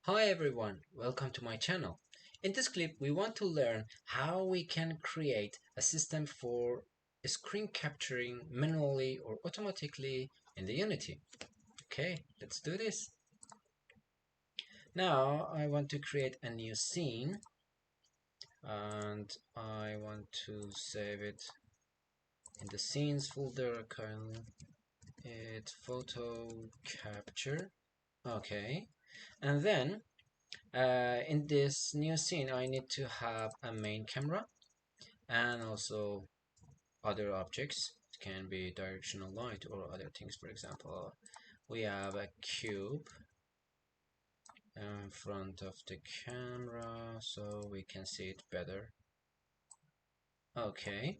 Hi everyone, welcome to my channel. In this clip we want to learn how we can create a system for screen capturing manually or automatically in the Unity. Okay, let's do this. Now I want to create a new scene and I want to save it in the scenes folder. I call it Photocapture. Okay, and then in this new scene I need to have a main camera and also other objects. It can be directional light or other things. For example, we have a cube in front of the camera so we can see it better. Okay,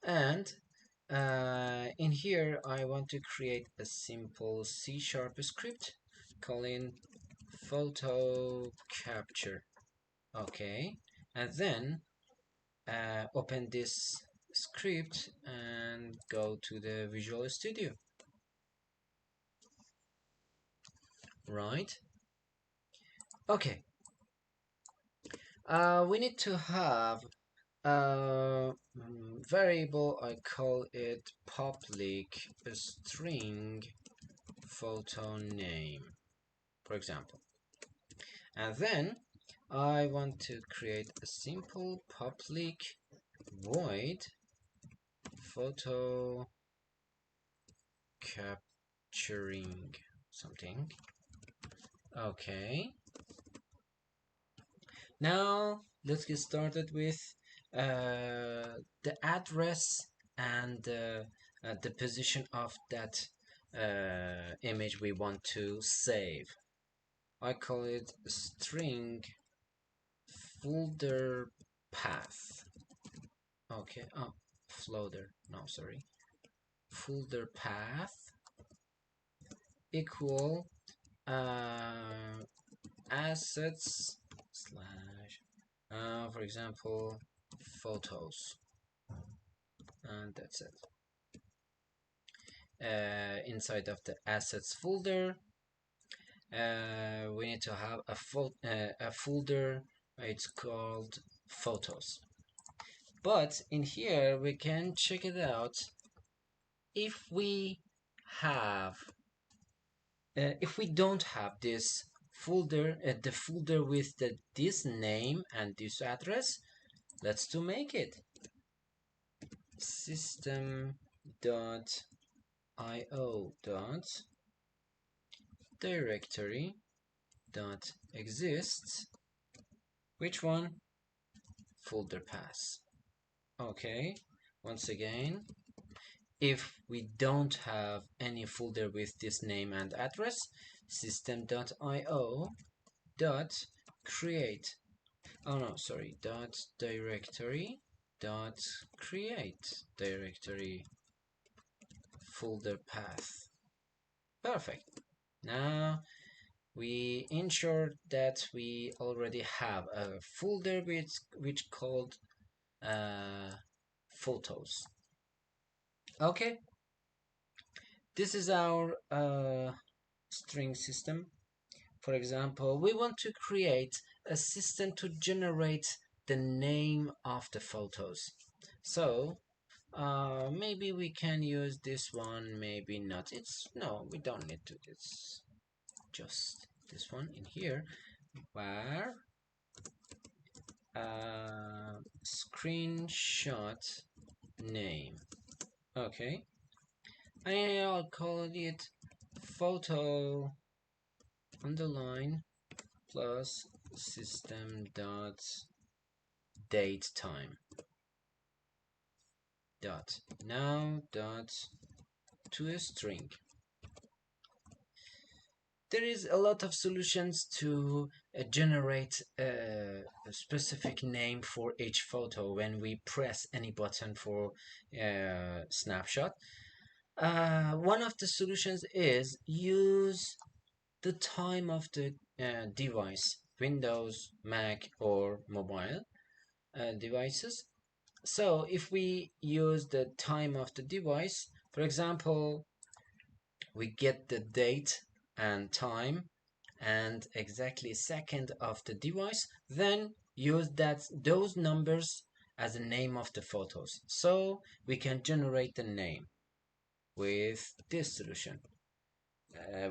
and in here I want to create a simple C# script calling photo capture. Okay, and then open this script and go to the Visual Studio. Right. Okay. We need to have a variable. I call it public string photo name, for example. And then I want to create a simple public void photo capturing something. Okay. Now let's get started with the address and the position of that image we want to save. I call it string folder path. Okay, oh, floater, no, sorry. Folder path equal assets slash for example photos, and that's it. Inside of the assets folder we need to have a folder. It's called photos, but in here we can check it out. If we have if we don't have this folder, the folder with this name and this address, let's to make it system.io dot directory dot exists. Which one? Folder path. Okay, once again, if we don't have any folder with this name and address, system.io dot create, oh no, sorry, dot directory dot create directory folder path. Perfect. Now we ensure that we already have a folder which called photos. Okay, this is our string system. For example, we want to create a system to generate the name of the photos. So maybe we can use this one, maybe not. No, we don't need to. It's just this one in here, where screenshot name. Okay, and I'll call it photo underline plus system dot date time dot now dot to a string. There is a lot of solutions to generate a specific name for each photo when we press any button for snapshot. One of the solutions is use the time of the device, Windows, Mac, or mobile devices. So if we use the time of the device, for example, we get the date and time and exactly second of the device, then use those numbers as the name of the photos. So we can generate the name with this solution.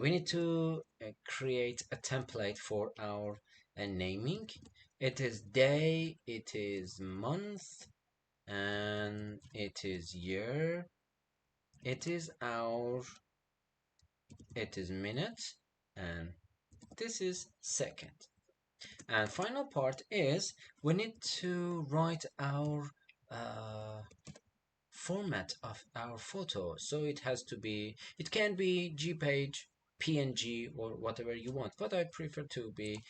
We need to create a template for our naming. It is day, it is month, and it is year, it is hour, it is minute, and this is second. And final part is we need to write our format of our photo. So it has to be, it can be JPEG, PNG, or whatever you want, but I prefer to be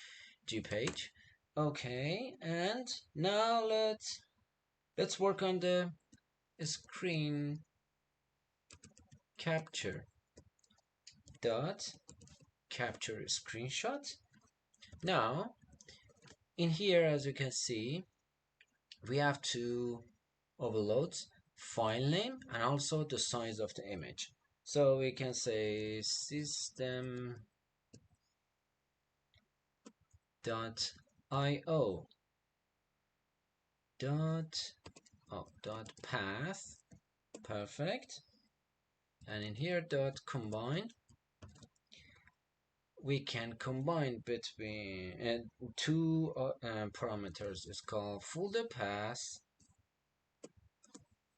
JPEG. Okay, and now let's work on the screen capture dot capture screenshot. Now in here, as you can see, we have to overload file name and also the size of the image. So we can say system dot io dot path, perfect, and in here dot combine. We can combine between two parameters. It's called folder path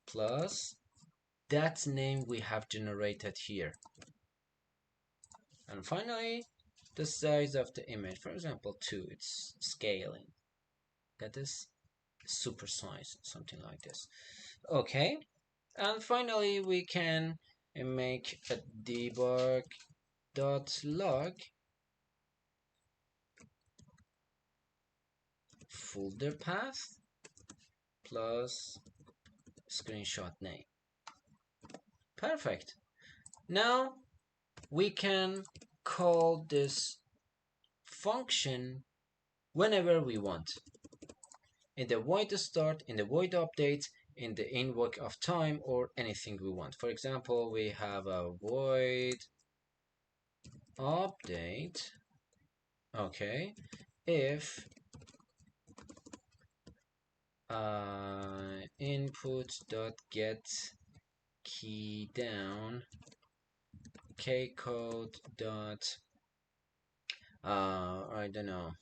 plus that name we have generated here, and finally the size of the image, for example 2. It's scaling, that is super size, something like this. Okay, and finally we can make a debug.log folder path plus screenshot name. Perfect. Now we can call this function whenever we want, in the void start, in the void update, in the invoke of time, or anything we want. For example, we have a void update. Okay, if input dot get key down kcode dot I don't know,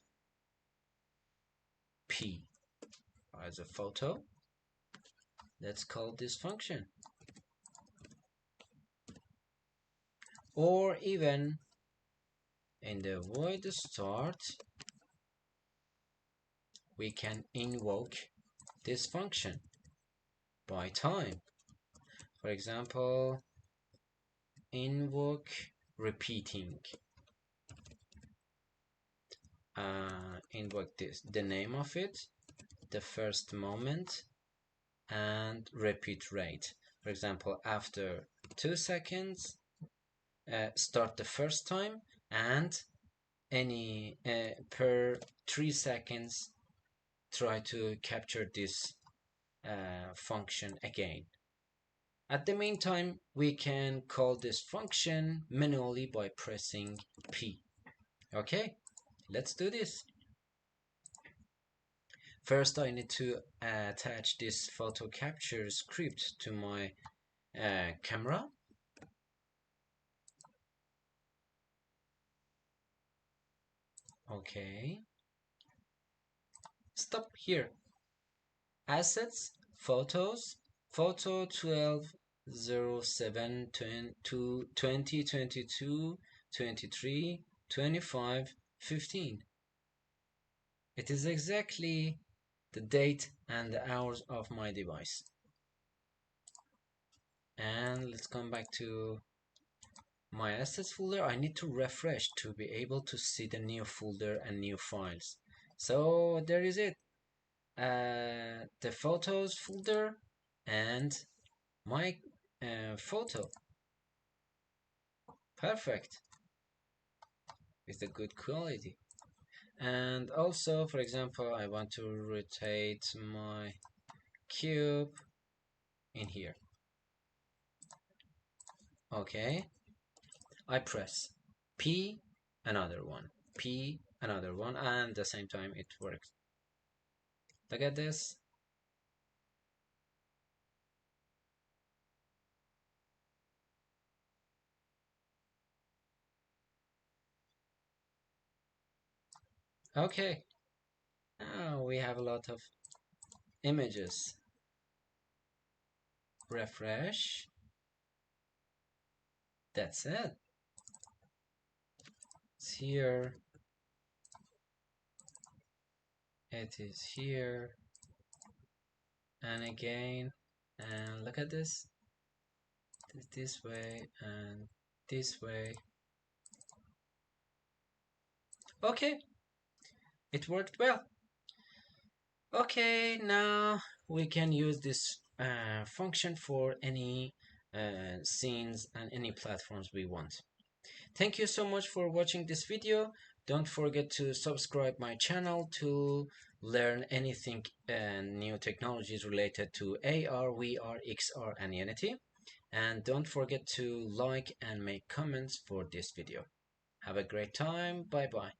p as a photo. Let's call this function. Or even in the void start, we can invoke this function by time. For example, invoke repeating. Invoke this, the name of it, the first moment, and repeat rate. For example, after 2 seconds, start the first time, and any per 3 seconds try to capture this function again. At the meantime, we can call this function manually by pressing P. Okay, let's do this. First, I need to attach this Photocapture script to my camera. Okay, stop here. Assets, photos, photo 12/07 2022 23 25 15. It is exactly the date and the hours of my device. And let's come back to my assets folder. I need to refresh to be able to see the new folder and new files. So there is it, the photos folder and my photo. Perfect, with a good quality. And also, for example, I want to rotate my cube in here. Okay, I press P, another one. P another one, and at the same time it works. Look at this. Okay, now we have a lot of images. Refresh. That's it. It's here. It is here. And again. And look at this. This way and this way. Okay, it worked well. Okay, now we can use this function for any scenes and any platforms we want. Thank you so much for watching this video. Don't forget to subscribe my channel to learn anything new technologies related to AR, VR, XR and Unity. And don't forget to like and make comments for this video. Have a great time. Bye bye.